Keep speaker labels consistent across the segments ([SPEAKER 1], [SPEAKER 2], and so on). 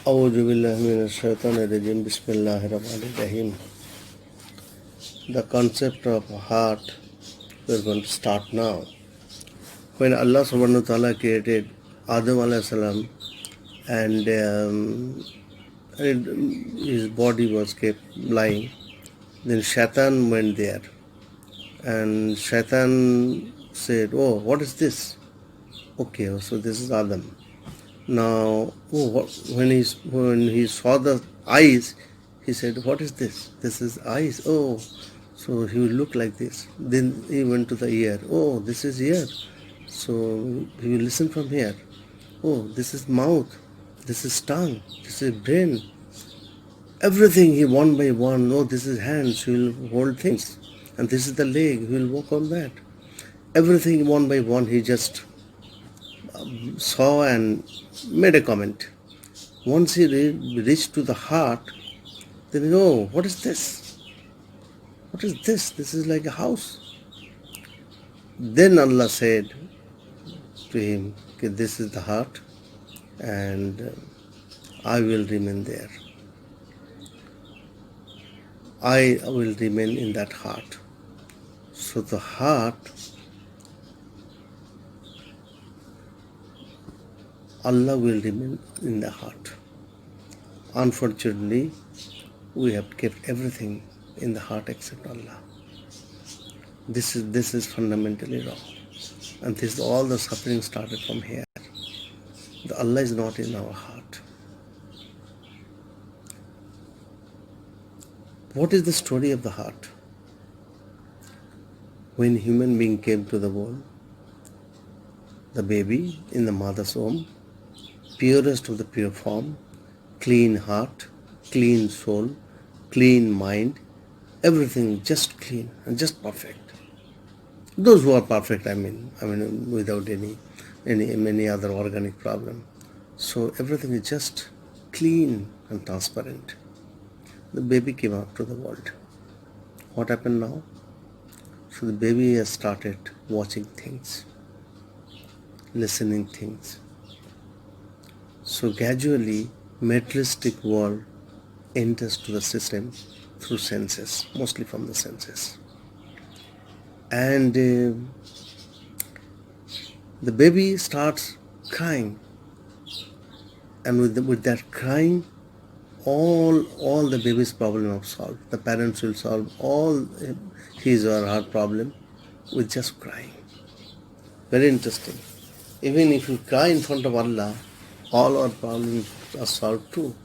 [SPEAKER 1] أعوذ بالله من الشيطان الرجيم بسم الله الرحمن الرحيم. The concept of heart we are going to start now. When Allah subhanahu wa ta'ala created Adam alayhi salam and his body was kept lying, then Shaitan went there and Shaitan said, "Oh, what is this? Okay, so this is Adam." Now, when he saw the eyes, he said, "What is this? This is eyes. Oh, so he will look like this." Then he went to the ear. "Oh, this is ear. So he will listen from here. Oh, this is mouth. This is tongue. This is brain." Everything he one by one. Oh, this is hands. He will hold things, and this is the leg. He will walk on that. Everything one by one. He just saw and made a comment. Once he reached to the heart, then he oh, what is this? What is this? This is like a house. Then Allah said to him, okay, this is the heart and I will remain there. I will remain in that heart. So the heart, Allah will remain in the heart. Unfortunately, we have kept everything in the heart except Allah. This is fundamentally wrong. And this all the suffering started from here. The Allah is not in our heart. What is the story of the heart? When human being came to the world, the baby in the mother's womb, purest of the pure form, clean heart, clean soul, clean mind, everything just clean and just perfect. Those who are perfect, I mean without any other organic problem. So everything is just clean and transparent. The baby came out to the world. What happened now? So the baby has started watching things, listening things. So gradually, materialistic world enters to the system through senses, mostly from the senses. And the baby starts crying, and with that crying, all the baby's problem are solved. The parents will solve all his or her problem with just crying. Very interesting. Even if you cry in front of Allah, all our problems are solved too.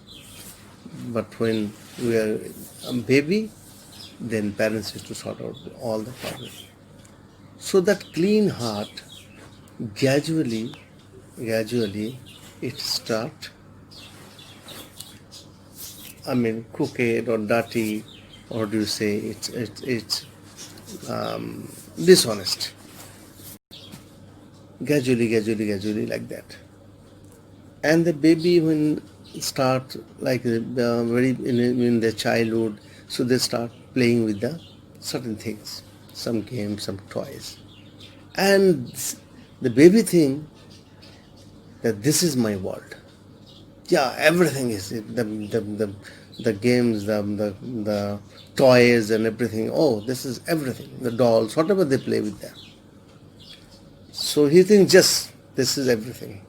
[SPEAKER 1] But when we are a baby, then parents used to sort out all the problems. So that clean heart, gradually, it starts, crooked or dirty, or do you say it's dishonest. Gradually, like that. And the baby when start like very in their childhood, so they start playing with the certain things, some games, some toys, and the baby think that this is my world. Yeah, everything is the games, the toys and everything. Oh, this is everything. The dolls, whatever they play with them. So he thinks just this is everything.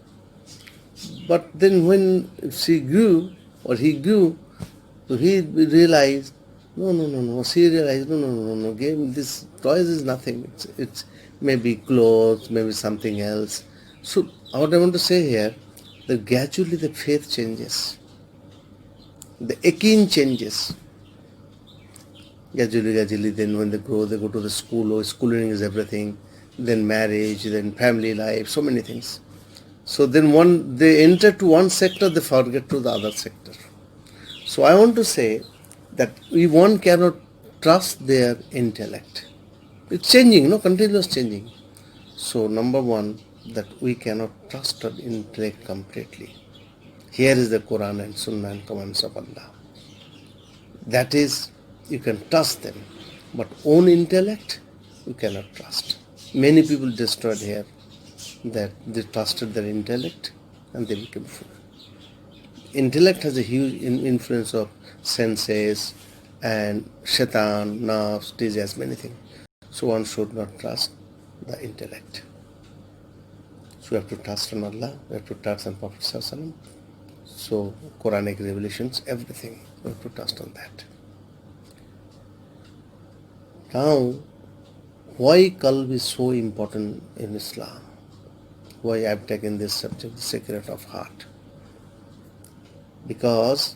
[SPEAKER 1] But then when she grew, or he grew, so he realized, no. She realized, no. Game, this toys is nothing. It's maybe clothes, maybe something else. So what I want to say here, that gradually the faith changes. The yaqeen changes. Gradually, then when they grow, they go to the school, or schooling is everything, then marriage, then family life, so many things. So then they enter to one sector, they forget to the other sector. So I want to say that one cannot trust their intellect. It's changing, continuous changing. So number one, that we cannot trust our intellect completely. Here is the Quran and Sunnah and commands of Allah. That is, you can trust them, but own intellect, you cannot trust. Many people destroyed here that they trusted their intellect and they became fool. intellect has a huge influence of senses and shaitan, nerves, desires, many things. So one should not trust the intellect. So we have to trust on Allah, we have to trust on Prophet Sallallahu. So Quranic revelations, everything, we have to trust on that. Now, why qalb is so important in Islam? Why I have taken this subject, the secret of heart? Because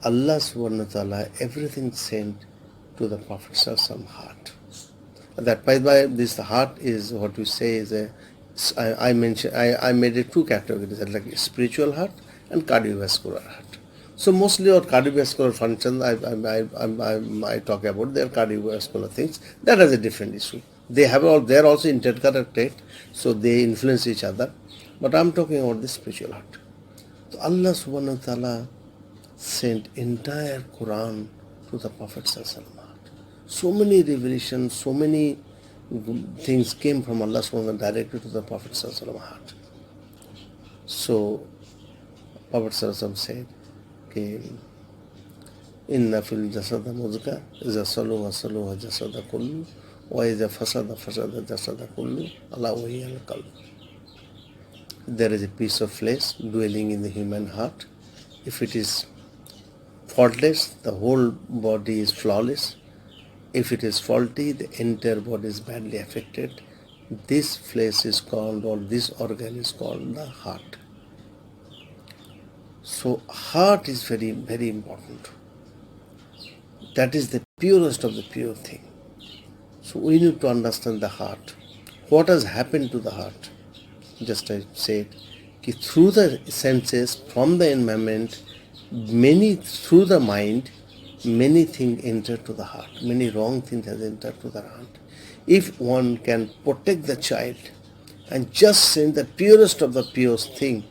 [SPEAKER 1] Allah subhanahu wa ta'ala, everything sent to the Prophet Sallallahu heart. That by the way, this heart is what we say is a, I made it two categories, like spiritual heart and cardiovascular heart. So mostly our cardiovascular functions, I talk about their cardiovascular things. That is a different issue. They are also interconnected, so they influence each other. But I'm talking about the spiritual heart. So Allah subhanahu wa ta'ala sent entire Quran to the Prophet Sallallahu. So many revelations, so many things came from Allah subhanahu wa ta'ala directly to the Prophet Sallallahu heart. So Prophet Sallallahu said, okay, Inna fil jasada muzka, iza saluha saluha jasada kullu, wa iza fasada fasada jasada kullu, ala wahiya al-qalb. There is a piece of flesh dwelling in the human heart. If it is faultless, the whole body is flawless. If it is faulty, the entire body is badly affected. This flesh is called, or this organ is called the heart. So heart is very, very important. That is the purest of the pure thing. So we need to understand the heart. What has happened to the heart? Just I said, through the senses, from the environment, through the mind, many things enter to the heart. Many wrong things has entered to the heart. If one can protect the child and just send the purest of the purest thing,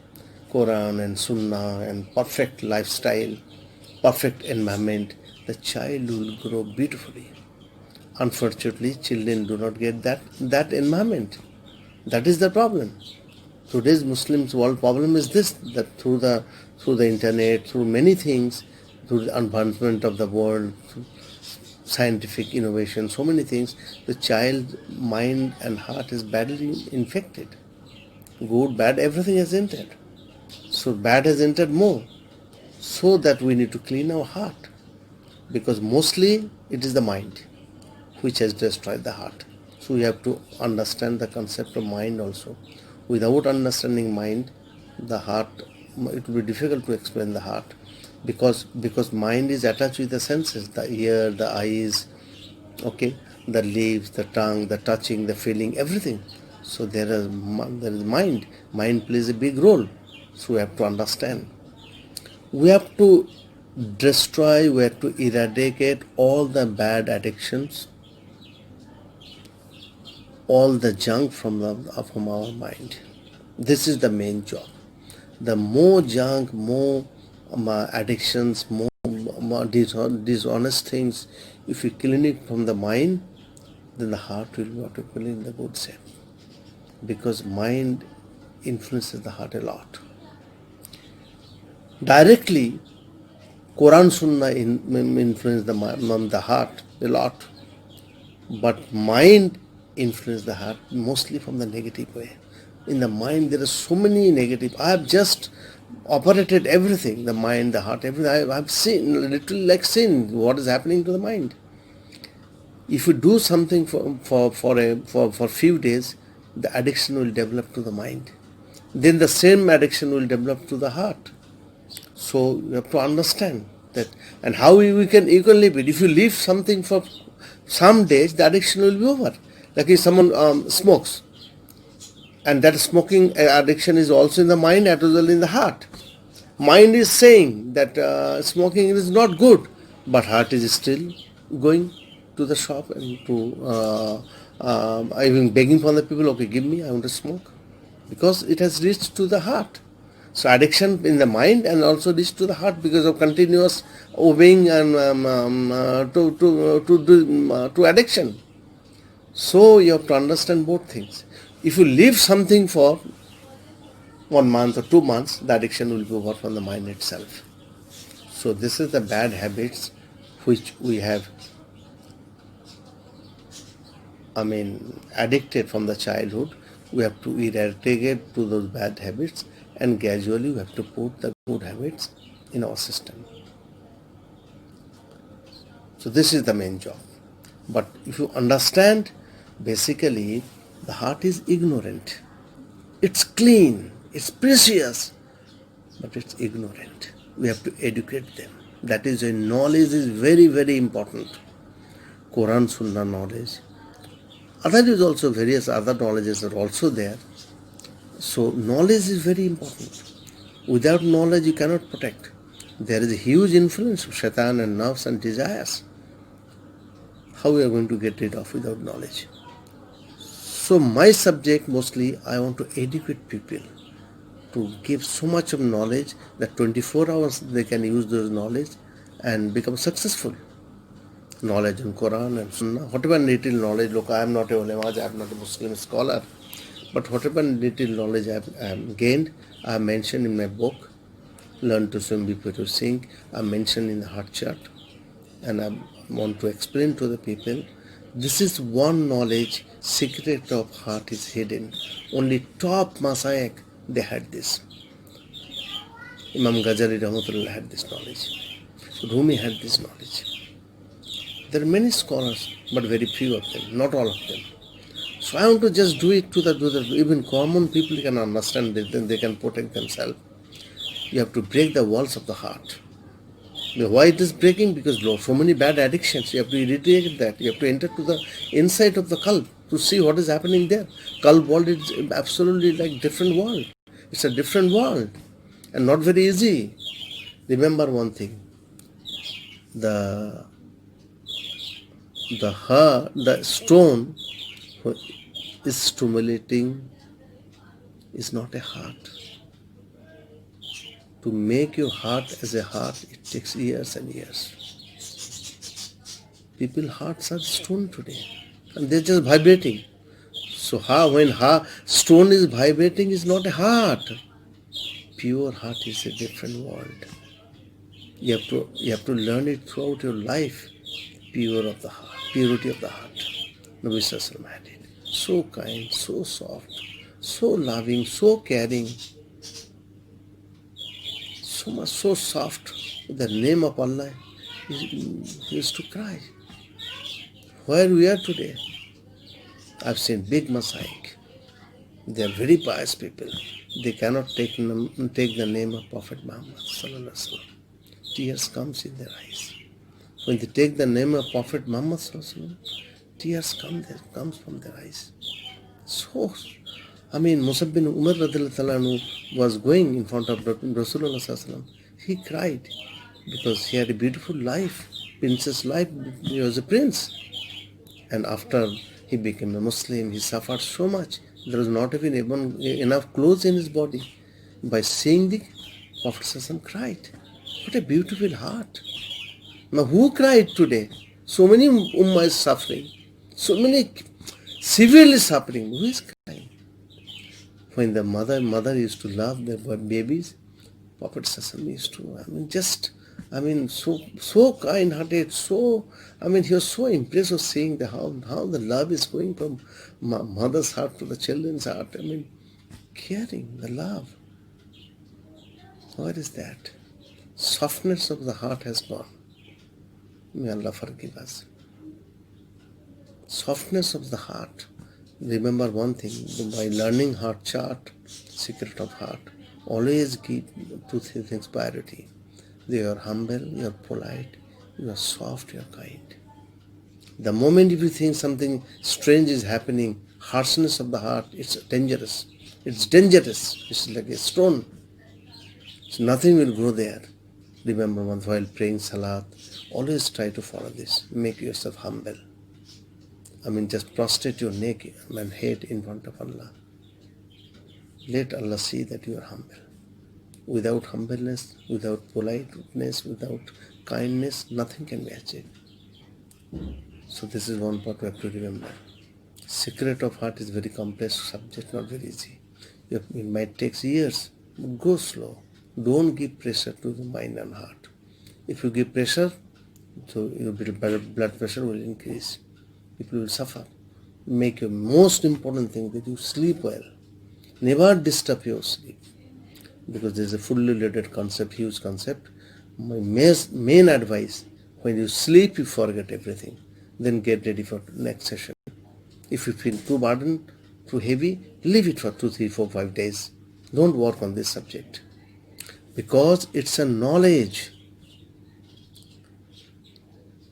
[SPEAKER 1] Quran and Sunnah and perfect lifestyle, perfect environment, the child will grow beautifully. Unfortunately, children do not get that environment. That is the problem. Today's Muslims' world problem is this, that through the internet, through many things, through the advancement of the world, through scientific innovation, so many things, the child's mind and heart is badly infected. Good, bad, everything has entered. So bad has entered more. So that we need to clean our heart. Because mostly it is the mind which has destroyed the heart. So we have to understand the concept of mind also. Without understanding mind, the heart, it will be difficult to explain the heart. Because mind is attached with the senses, the ear, the eyes, okay, the lips, the tongue, the touching, the feeling, everything. So there is mind. Mind plays a big role. So we have to understand. We have to destroy, we have to eradicate all the bad addictions, all the junk from our mind. This is the main job. The more junk, more addictions, more dishonest things, if you clean it from the mind, then the heart will be automatically in the good shape. Because mind influences the heart a lot. Directly, Quran Sunnah influence the heart a lot. But mind influence the heart mostly from the negative way. In the mind there are so many negative. I have just operated everything, the mind, the heart, everything. I have seen, literally like seen what is happening to the mind. If you do something for few days, the addiction will develop to the mind. Then the same addiction will develop to the heart. So you have to understand that, and how we can leave it. If you leave something for some days, the addiction will be over. Like if someone smokes, and that smoking addiction is also in the mind as well in the heart. Mind is saying that smoking is not good, but heart is still going to the shop and to even begging from the people, okay, give me, I want to smoke, because it has reached to the heart. So addiction in the mind and also reached to the heart because of continuous obeying and to addiction. So you have to understand both things. If you leave something for 1 month or 2 months, the addiction will be over from the mind itself. So this is the bad habits which we have, addicted from the childhood. We have to eradicate to those bad habits, and gradually we have to put the good habits in our system. So this is the main job. But if you understand, basically the heart is ignorant. It's clean, it's precious, but it's ignorant. We have to educate them. That is why knowledge is very, very important. Quran, Sunnah knowledge. Other is also various other knowledges are also there. So knowledge is very important. Without knowledge you cannot protect. There is a huge influence of shaitan and nerves and desires. How we are going to get rid of without knowledge? So my subject mostly I want to educate people to give so much of knowledge that 24 hours they can use those knowledge and become successful. Knowledge in Quran and Sunnah, whatever little knowledge, look, I am not a ulama, I am not a Muslim scholar, but whatever little knowledge I have gained, I have mentioned in my book, Learn to Swim Before You Sink, I have mentioned in the heart chart, and I want to explain to the people, this is one knowledge, secret of heart is hidden. Only top Masayek, they had this. Imam Ghazali Rahmatullah had this knowledge. Rumi had this knowledge. There are many scholars, but very few of them, not all of them. So I want to just do it to the even common people can understand it, then they can protect themselves. You have to break the walls of the heart. Why it is breaking? Because so many bad addictions. You have to irritate that. You have to enter to the inside of the qalb to see what is happening there. Qalb world is absolutely like different world. It's a different world and not very easy. Remember one thing. The stone is stimulating is not a heart. To make your heart as a heart, it takes years and years. People's hearts are stone today, and they're just vibrating. So when stone is vibrating, is not a heart. Pure heart is a different world. You have to learn it throughout your life. Purity of the heart. Nabi Sallallahu had it. So kind, so soft, so loving, so caring, so much, so soft. The name of Allah, he used to cry. Where we are today, I've seen big Masaic. They are very pious people. They cannot take the name of Prophet Muhammad Sallallahu Alaihi Wasallam. Tears comes in their eyes. When they take the name of Prophet Muhammad Sallallahu Alaihi Wasallam, tears comes from their eyes. So, Musab bin Umar radhiyallahu anhu was going in front of Rasulullah Sallallahu Alaihi Wasallam. He cried because he had a beautiful life, princess life. He was a prince. And after he became a Muslim, he suffered so much. There was not even enough clothes in his body. By seeing the Prophet Sallallahu Alaihi Wasallam cried. What a beautiful heart. Now who cried today? So many ummah is suffering. So many severely suffering. Who is crying? When the mother used to love their babies, Prophet Sallallahu used to, so kind-hearted, he was so impressed of seeing how the love is going from mother's heart to the children's heart. Caring, the love. What is that? Softness of the heart has gone. May Allah forgive us. Softness of the heart. Remember one thing, by learning heart chart, secret of heart, always give 2-3 things priority. You are humble, you are polite, you are soft, you are kind. The moment if you think something strange is happening, harshness of the heart, it's dangerous. It's dangerous. It's like a stone. So nothing will grow there. Remember once while praying salat, always try to follow this. Make yourself humble. Just prostrate your neck and head in front of Allah. Let Allah see that you are humble. Without humbleness, without politeness, without kindness, nothing can be achieved. So this is one part we have to remember. Secret of heart is very complex subject, not very easy. It might take years. Go slow. Don't give pressure to the mind and heart. If you give pressure, so your blood pressure will increase. People will suffer. Make your most important thing that you sleep well. Never disturb your sleep, because there is a fully loaded concept, huge concept. My main advice: when you sleep, you forget everything. Then get ready for next session. If you feel too burdened, too heavy, leave it for 2, 3, 4, 5 days. Don't work on this subject, because it's a knowledge,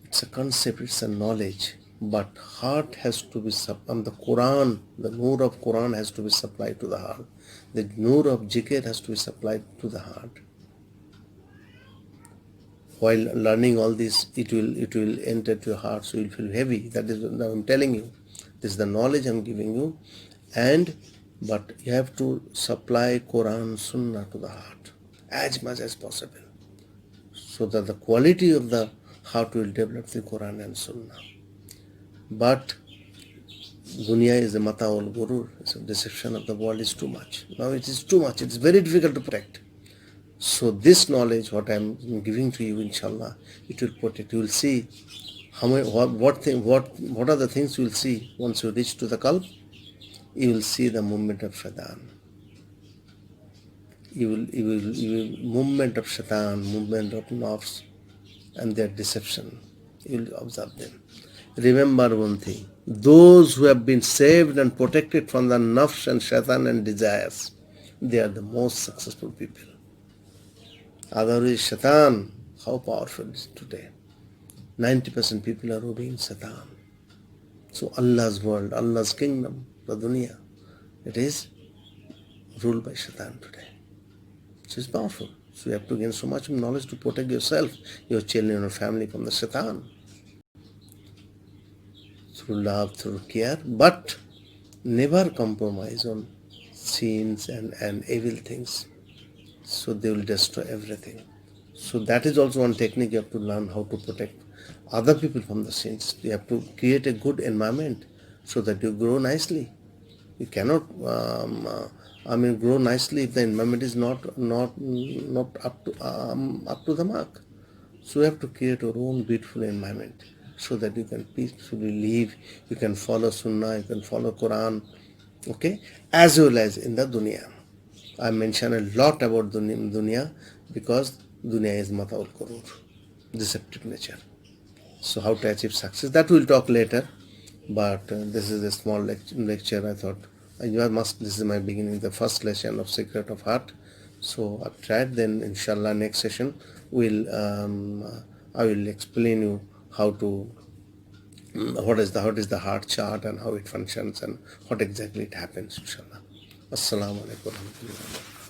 [SPEAKER 1] it's a concept, it's a knowledge. But heart has to be the Quran, the nur of Quran has to be supplied to the heart. The nur of Zikr has to be supplied to the heart. While learning all this, it will enter to your heart, so you'll feel heavy. That is what I'm telling you. This is the knowledge I'm giving you, but you have to supply Quran, Sunnah to the heart as much as possible, so that the quality of the heart will develop the Quran and Sunnah. But dunya is the mata'ul gurur. So deception of the world is too much. Now it is too much. It's very difficult to protect. So this knowledge, what I'm giving to you, inshallah, it will protect. You will see how many, what are the things you will see once you reach to the qalb. You will see the movement of shaitan. You will movement of shaitan, movement of nafs, and their deception. You will observe them. Remember one thing: those who have been saved and protected from the nafs and shaitan and desires, they are the most successful people. Otherwise, shaitan, how powerful is it today? 90% people are obeying shaitan. So Allah's world, Allah's kingdom, the dunya, it is ruled by shaitan today. So it's powerful. So you have to gain so much knowledge to protect yourself, your children, your family from the shaitan. Through love, through care, but never compromise on sins and evil things. So they will destroy everything. So that is also one technique you have to learn, how to protect other people from the sins. You have to create a good environment so that you grow nicely. You cannot grow nicely if the environment is not up to the mark. So you have to create your own beautiful environment so that you can peacefully live, you can follow Sunnah, you can follow Quran, okay, as well as in the dunya. I mention a lot about dunya because dunya is mata'ul qurur, deceptive nature. So how to achieve success, that we'll talk later. But this is a small lecture. I thought this is my beginning, the first lesson of Secret of Heart. So I've tried. Then inshallah next session I will explain you how to what is the heart chart and how it functions and what exactly it happens, inshallah. Assalamu alaikum warahmatullahi wabarakatuh.